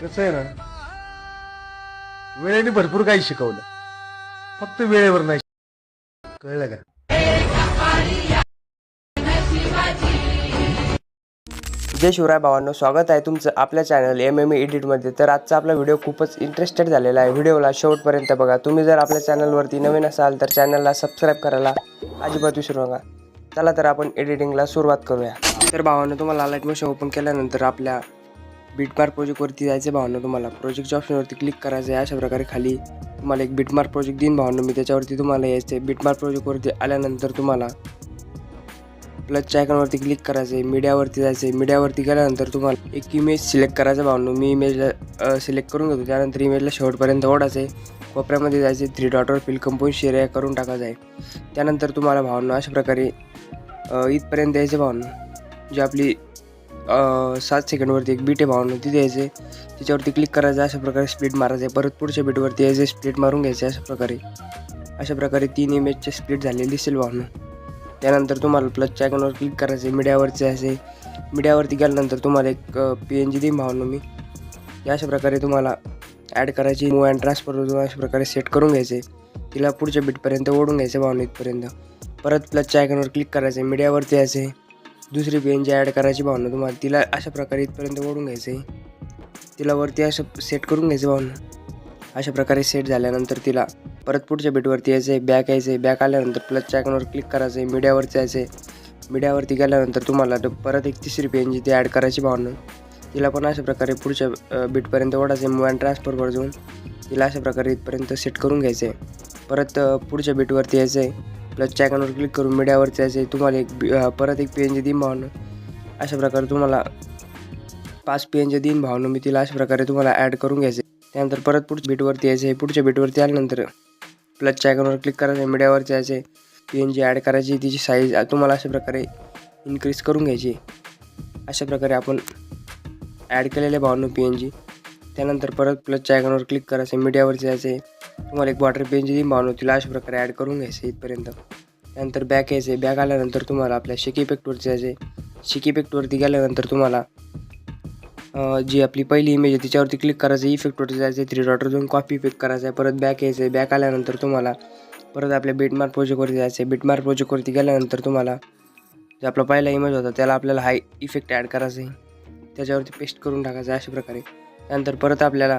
कसं आहे ना, वेळेने भरपूर काही शिकवलं, फक्त वेळेवर नाही. कळलं का? जय शिवराय भावांनो, स्वागत आहे तुमचं आपल्या चॅनल MMA एडिटमध्ये. तर आजचा आपला व्हिडिओ खूपच इंटरेस्टेड झालेला आहे. व्हिडिओला शेवटपर्यंत बघा. तुम्ही जर आपल्या चॅनलवरती नवीन असाल तर चॅनलला सबस्क्राईब करायला अजिबात विसरू नका. चला तर आपण एडिटिंगला सुरुवात करूया. तर भावांनो, तुम्हाला लाईट मोशन ओपन केल्यानंतर आपल्या बिटमार्क प्रोजेक्टवरती जायचं. भावांनो, तुम्हाला प्रोजेक्टच्या ऑप्शनवरती क्लिक करायचं आहे. अशा प्रकारे खाली तुम्हाला एक बिटमार्क प्रोजेक्ट देईन. भावांनो, मी त्याच्यावरती तुम्हाला यायचं आहे. बिटमार्क प्रोजेक्टवरती आल्यानंतर तुम्हाला प्लसच्या आयकॉनवरती क्लिक करायचं आहे. मीडियावरती जायचं आहे. मीडियावरती गेल्यानंतर तुम्हाला एक इमेज सिलेक्ट करायचं. भावांनो, मी इमेजला सिलेक्ट करून घेतो. त्यानंतर इमेजला शेवटपर्यंत ओढायचं आहे. कोपऱ्यामध्ये जायचे, 3 डॉटवर फिल कंपोज शेअर करून टाकायचं आहे. त्यानंतर तुम्हाला भावांनो अशा प्रकारे इथपर्यंत यायचं. भावांनो, जी आपली 7 सेकंडवरती एक बीट आहे भावांनो, तिथे यायचे. त्याच्यावरती क्लिक करायचं. अशा प्रकारे स्प्लिट मारायचं आहे. परत पुढच्या बीटवरती यायचं, स्प्लिट मारून घ्यायचं. अशा प्रकारे 3 इमेजचे स्प्लिट झालेले दिसेल भावांनो. त्यानंतर तुम्हाला प्लसच्या आयकॉनवर क्लिक करायचे. मीडियावरती जायचे. मीडियावरती गेल्यानंतर तुम्हाला एक PNG देईन भावांनो मी. अशा प्रकारे तुम्हाला ॲड करायची. मूव अँड ट्रान्सफर अशा प्रकारे सेट करून घ्यायचे. तिला पुढच्या बीटपर्यंत ओढून घ्यायचं भावांनो इथपर्यंत. परत प्लसच्या आयकॉनवर क्लिक करायचे. मीडियावरती यायचे. दुसरी PNG ॲड करायची भावांनो तुम्हाला. तिला अशा प्रकारे इथपर्यंत ओढून घ्यायचं. तिला वरती असं सेट करून घ्यायचं भावांनो. अशा प्रकारे सेट झाल्यानंतर तिला परत पुढच्या बीटवरती यायचं आहे. बॅक यायचं आहे. बॅक आल्यानंतर प्लसच्या आयकॉनवर क्लिक करायचं आहे. मीडियावरती यायचं आहे. मीडियावरती गेल्यानंतर तुम्हाला परत एक तिसरी PNG ती ॲड करायची भावांनो. तिला पण अशा प्रकारे पुढच्या बीटपर्यंत ओढायचं. मूव अँड ट्रान्सफरवर जाऊन तिला अशा प्रकारे इथपर्यंत सेट करून घ्यायचं आहे. परत पुढच्या बीटवरती यायचं आहे. प्लसच्या आयकॉनवर क्लिक करून मीडियावरती यायचं आहे. तुम्हाला परत एक PNG देईन भावांनो. अशा प्रकारे तुम्हाला 5 PNG देईन भावांनो मी. तिला अशा प्रकारे तुम्हाला ॲड करून घ्यायचं. त्यानंतर परत पुढच्या बीटवरती यायचं आहे. पुढच्या बीटवरती आल्यानंतर प्लसच्या आयकॉनवर क्लिक करायचं. मीडियावरती यायचे. PNG ॲड करायची. तिची साईज तुम्हाला अशा प्रकारे इन्क्रीज करून घ्यायची. अशा प्रकारे आपण ॲड केलेले भावांनो PNG. त्यानंतर परत प्लसच्या आयकॉनवर क्लिक करायचं. मीडियावरती जायचे. तुम्हाला एक वॉटर PNG देईन भावांनो. तिला अशा प्रकारे ॲड करून घ्यायचं इथपर्यंत. त्यानंतर बॅक यायचे. बॅक आल्यानंतर तुम्हाला आपल्या शेक इफेक्टवरती जायचे. शेक इफेक्टवरती गेल्यानंतर तुम्हाला जी आपली पहिली इमेज आहे तिच्यावरती क्लिक करायचं. इफेक्टवरती जायचं. 3 डॉटवर जाऊन कॉपी इफेक्ट करायचा आहे. परत बॅक यायचं आहे. बॅक आल्यानंतर तुम्हाला परत आपल्या बिटमार्क प्रोजेक्टवरती जायचं आहे. बिटमार्क प्रोजेक्टवरती गेल्यानंतर तुम्हाला जो आपला पहिला इमेज होता त्याला आपल्याला हाय इफेक्ट ॲड करायचं आहे. त्याच्यावरती पेस्ट करून टाकायचं अशा प्रकारे. त्यानंतर परत आपल्याला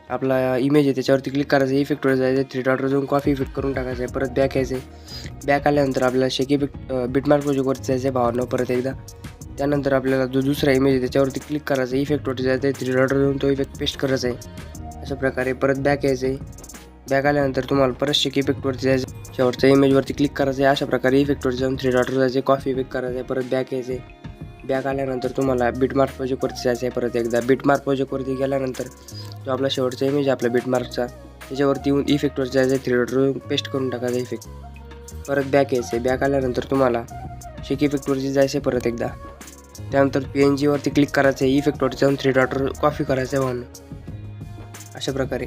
आपला इमेज आहे त्याच्यावरती क्लिक करायचं. इफेक्टवर जायचं. 3 डॉटवर जाऊन कॉपी इफेक्ट करून टाकायचं आहे. परत बॅक यायचं आहे. बॅक आल्यानंतर आपल्याला शेक इफेक्ट बिटमार्क प्रोजेक्टवरती जायचं आहे भावांनो परत एकदा. त्यानंतर आपल्याला जो दुसरा इमेज आहे त्याच्यावरती क्लिक करायचं. इफेक्टवरती जायचं आहे. 3 डॉटवर जाऊन तो इफेक्ट पेस्ट करायचा आहे. अशा प्रकारे परत बॅक यायचं आहे. बॅक आल्यानंतर तुम्हाला परत शेक इफेक्टवरती जायचं. शेवटच्या इमेजवरती क्लिक करायचं आहे. अशा प्रकारे इफेक्टवरती जाऊन 3 डॉटवर जायचे. कॉफी इफेक्ट करायचं आहे. परत बॅक यायचं आहे. बॅक आल्यानंतर तुम्हाला बिटमार्क प्रोजेक्टवरती जायचं आहे परत एकदा. बिटमार्क प्रोजेक्टवरती गेल्यानंतर जो आपला शेवटचा इमेज आहे आपल्या बिटमार्कचा त्याच्यावरती येऊन इफेक्टवरती जायचं आहे. 3 डॉटवर पेस्ट करून टाकायचं इफेक्ट. परत बॅक यायचं आहे. बॅक आल्यानंतर तुम्हाला शेक इफेक्टवरती जायचं आहे परत एकदा. त्यानंतर PNGवरती क्लिक करायचं आहे. इफेक्टवरती जाऊन 3 डॉटवर कॉपी करायचं आहे भावांनो अशा प्रकारे.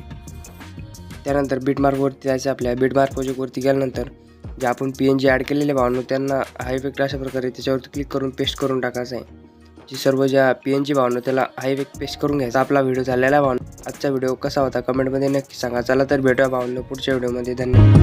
त्यानंतर बिटमार्कवरती जायचं. आपल्या बिटमार्क प्रोजेक्टवरती गेल्यानंतर जे आपण PNG ॲड केलेले भावांनो त्यांना हा इफेक्ट अशा प्रकारे त्याच्यावरती क्लिक करून पेस्ट करून टाकायचं आहे. जी सर्व ज्या PNG भावांनो त्याला हा इफेक्ट पेस्ट करून घ्यायचा. आपला व्हिडिओ झालेला आहे भावांनो. आजचा व्हिडिओ कसा होता कमेंटमध्ये नक्की सांगा. चला तर भेटूया भावांनो पुढच्या व्हिडिओमध्ये. धन्यवाद.